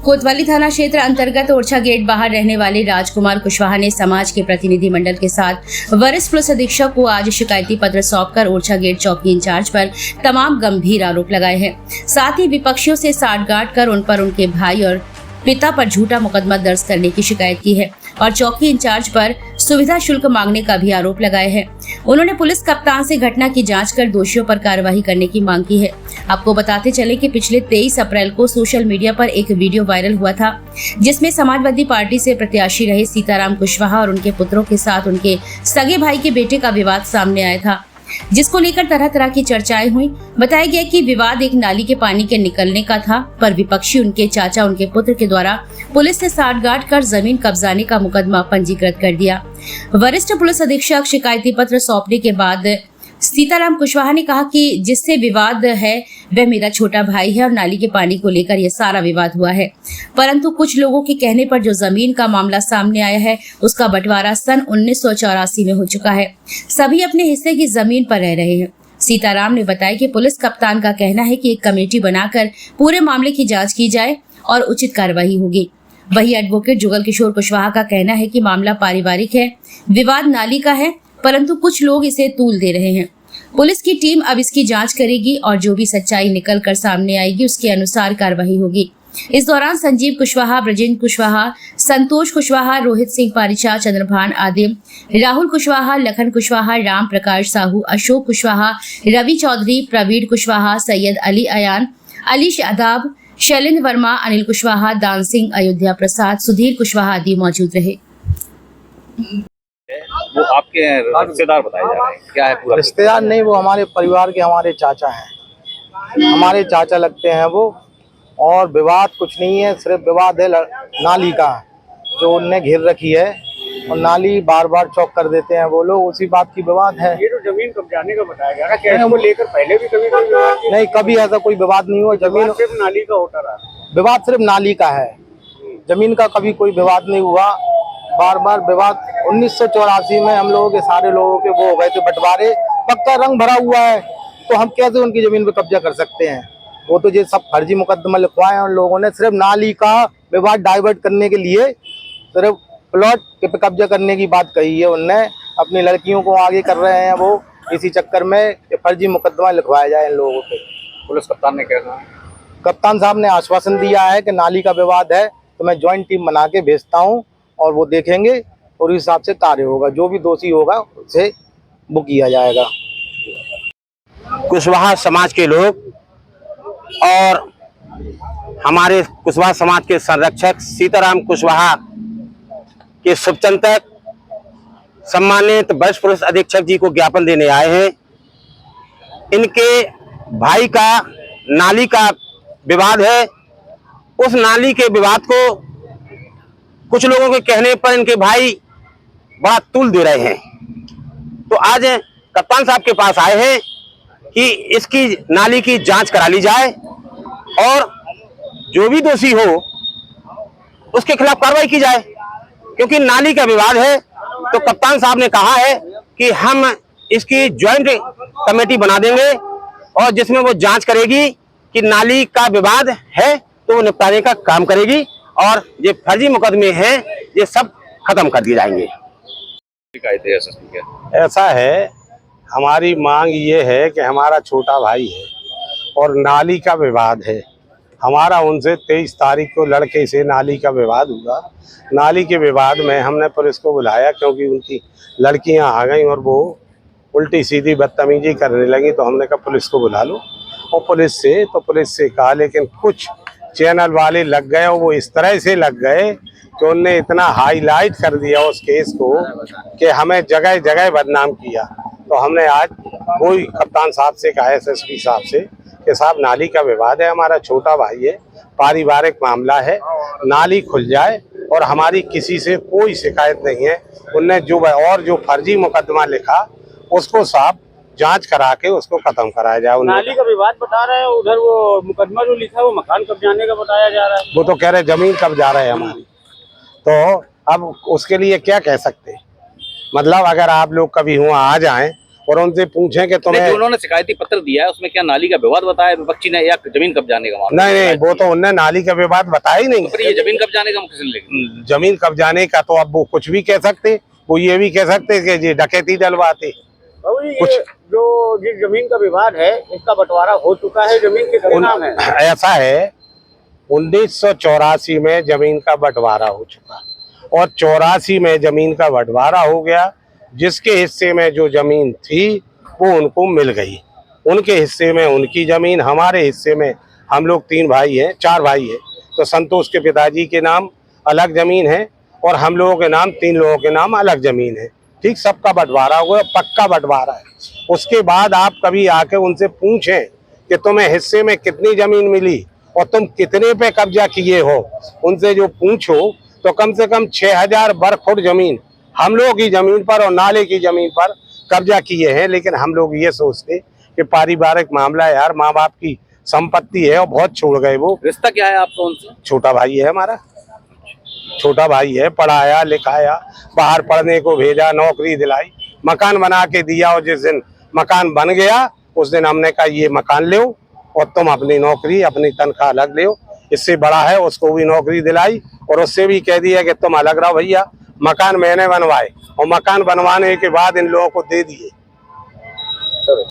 कोतवाली थाना क्षेत्र अंतर्गत ओरछा गेट बाहर रहने वाले राजकुमार कुशवाहा ने समाज के प्रतिनिधि मंडल के साथ वरिष्ठ पुलिस अधीक्षक को आज शिकायती पत्र सौंपकर ओरछा गेट चौकी इंचार्ज पर तमाम गंभीर आरोप लगाए हैं। साथ ही विपक्षियों से साठगांठ कर उन पर उनके भाई और पिता पर झूठा मुकदमा दर्ज करने की शिकायत की है और चौकी इंचार्ज पर सुविधा शुल्क मांगने का भी आरोप लगाए हैं। उन्होंने पुलिस कप्तान से घटना की जांच कर दोषियों पर कार्रवाई करने की मांग की है। आपको बताते चले कि पिछले 23 अप्रैल को सोशल मीडिया पर एक वीडियो वायरल हुआ था, जिसमें समाजवादी पार्टी से प्रत्याशी रहे सीताराम कुशवाहा और उनके पुत्रों के साथ उनके सगे भाई के बेटे का विवाद सामने आया था, जिसको लेकर तरह तरह की चर्चाएं हुई। बताया गया कि विवाद एक नाली के पानी के निकलने का था, पर विपक्षी उनके चाचा उनके पुत्र के द्वारा पुलिस से साठगांठ कर जमीन कब्जाने का मुकदमा पंजीकृत कर दिया। वरिष्ठ पुलिस अधीक्षक शिकायती पत्र सौंपने के बाद सीताराम कुशवाहा ने कहा कि जिससे विवाद है वह मेरा छोटा भाई है और नाली के पानी को लेकर यह सारा विवाद हुआ है, परंतु कुछ लोगों के कहने पर जो जमीन का मामला सामने आया है उसका बंटवारा सन 1984 में हो चुका है। सभी अपने हिस्से की जमीन पर रह रहे हैं। सीताराम ने बताया कि पुलिस कप्तान का कहना है कि एक कमेटी बनाकर पूरे मामले की जाँच की जाए और उचित कार्रवाई होगी। वही एडवोकेट जुगल किशोर कुशवाहा का कहना है कि मामला पारिवारिक है, विवाद नाली का है, परंतु कुछ लोग इसे तूल दे रहे हैं। पुलिस की टीम अब इसकी जांच करेगी और जो भी सच्चाई निकल कर सामने आएगी उसके अनुसार कार्रवाई होगी। इस दौरान संजीव कुशवाहा, ब्रजेंद्र कुशवाहा, संतोष कुशवाहा, रोहित सिंह पारिचा, चंद्रभान आदिम, राहुल कुशवाहा, लखन कुशवाहा, राम प्रकाश साहू, अशोक कुशवाहा, रवि चौधरी, प्रवीण कुशवाहा, सैयद अली अयान, अली शादाब, शैलेंद्र वर्मा, अनिल कुशवाहा, दान सिंह, अयोध्या प्रसाद, सुधीर कुशवाहा आदि मौजूद रहे। वो आपके रिश्तेदार बताए जा रहे हैं, क्या है पूरा? रिश्तेदार नहीं, वो हमारे परिवार के हमारे चाचा हैं, हमारे चाचा लगते हैं वो। और विवाद कुछ नहीं है, सिर्फ विवाद है नाली का, जो उनने घेर रखी है और नाली बार बार चौक कर देते हैं वो लोग, उसी बात की विवाद है। ये तो जमीन कब्जाने का बताया जा रहा है, क्या इसको लेकर पहले भी कभी कोई विवाद नहीं, कभी ऐसा कोई विवाद नहीं हुआ। जमीन सिर्फ नाली का होता रहा, विवाद सिर्फ नाली का है, जमीन का कभी कोई विवाद नहीं हुआ। बार बार विवाद 1984 में हम लोगों के सारे लोगों के वो हो गए थे बंटवारे, पक्का रंग भरा हुआ है, तो हम कैसे उनकी जमीन पे कब्जा कर सकते हैं? वो तो ये सब फर्जी मुकदमा लिखवाए हैं उन लोगों ने, सिर्फ नाली का विवाद डाइवर्ट करने के लिए, सिर्फ प्लॉट पे कब्जा करने की बात कही है उनने। अपनी लड़कियों को आगे कर रहे हैं वो, इसी चक्कर में फर्जी मुकदमा लिखवाया जाए इन लोगों पे। पुलिस कप्तान ने क्या कहा? कप्तान साहब ने आश्वासन दिया है कि नाली का विवाद है तो मैं ज्वाइंट टीम बना के भेजता हूँ और वो देखेंगे और इस हिसाब से कार्य होगा, जो भी दोषी होगा उसे वो किया जाएगा। कुशवाहा समाज के लोग और हमारे कुशवाहा समाज के संरक्षक सीताराम कुशवाहा के शुभचिंतक सम्मानित वरिष्ठ पुलिस अधीक्षक जी को ज्ञापन देने आए हैं। इनके भाई का नाली का विवाद है, उस नाली के विवाद को कुछ लोगों के कहने पर इनके भाई बड़ा तूल दे रहे हैं। तो आज कप्तान साहब के पास आए हैं कि इसकी नाली की जांच करा ली जाए और जो भी दोषी हो उसके खिलाफ कार्रवाई की जाए, क्योंकि नाली का विवाद है। तो कप्तान साहब ने कहा है कि हम इसकी ज्वाइंट कमेटी बना देंगे और जिसमें वो जांच करेगी कि नाली का विवाद है तो वो निपटाने का काम करेगी और ये फर्जी मुकदमे हैं ये सब खत्म कर दिए जाएंगे। ऐसा है, हमारी मांग ये है कि हमारा छोटा भाई है और नाली का विवाद है। हमारा उनसे 23 तारीख को लड़के से नाली का विवाद हुआ। नाली के विवाद में हमने पुलिस को बुलाया क्योंकि उनकी लड़कियां आ गई और वो उल्टी सीधी बदतमीजी करने लगी, तो हमने कहा पुलिस को बुला लो। और पुलिस से कहा, लेकिन कुछ चैनल वाले लग गए और वो इस तरह से लग गए कि उनने इतना हाईलाइट कर दिया उस केस को कि हमें जगह जगह बदनाम किया। तो हमने आज वही कप्तान साहब से कहा, एसएसपी साहब से, कि साहब नाली का विवाद है, हमारा छोटा भाई है, पारिवारिक मामला है, नाली खुल जाए और हमारी किसी से कोई शिकायत नहीं है। उनने जो फर्जी मुकदमा लिखा उसको साहब जांच करा के उसको खत्म कराया जाए। नाली का विवाद बता रहे हैं, उधर वो मुकदमा जो लिखा है वो मकान कब्जाने का बताया जा रहा है। वो तो कह रहे जमीन कब्जा रहे हमारी, तो अब उसके लिए क्या कह सकते हैं? मतलब अगर आप लोग कभी हुआ आ जाएं और उनसे पूछें कि जो तुम्हें, उन्होंने शिकायती पत्र दिया है उसमें क्या नाली का विवाद बताया विपक्षी ने या जमीन कब्जाने का मामला? नहीं वो तो उनने नाली का विवाद बताया ही नहीं। फिर ये जमीन कब्जाने का मुख्य लेकिन जमीन कब्जाने का तो अब वो कुछ भी कह सकते, वो ये भी कह सकते कि ये डकैती डलवाते। बाबू जी, कुछ- ये जो जिस जमीन का विवाद है इसका बंटवारा हो चुका है, जमीन किसके नाम है? ऐसा है 1984 में जमीन का बंटवारा हो चुका और 84 में जमीन का बंटवारा हो गया। जिसके हिस्से में जो जमीन थी वो उनको मिल गई, उनके हिस्से में उनकी जमीन, हमारे हिस्से में, हम लोग 3 भाई हैं, 4 भाई हैं, तो संतोष के पिताजी के नाम अलग जमीन है और हम लोगों के नाम 3 लोगों के नाम अलग जमीन है। ठीक, सबका बंटवारा हुआ, पक्का बंटवारा है। उसके बाद आप कभी आके उनसे पूछें कि तुम्हें हिस्से में कितनी जमीन मिली और तुम कितने पे कब्जा किए हो, उनसे जो पूछो तो कम से कम 6000 वर्ग फुट जमीन हम लोगों की जमीन पर और नाले की जमीन पर कब्जा किए हैं। लेकिन हम लोग ये सोचते कि पारिवारिक मामला है यार, माँ बाप की संपत्ति है और बहुत छोड़ गए। वो रिश्ता क्या है आपका उनसे? छोटा भाई है हमारा, छोटा भाई है, पढ़ाया लिखाया, बाहर पढ़ने को भेजा, नौकरी दिलाई, मकान बना के दिया और जिस दिन मकान बन गया उस दिन हमने कहा ये मकान लो और तुम अपनी नौकरी अपनी तनख्वाह अलग लो। इससे बड़ा है उसको भी नौकरी दिलाई और उससे भी कह दिया कि तुम अलग रहो भैया। मकान मैंने बनवाए और मकान बनवाने के बाद इन लोगों को दे दिए।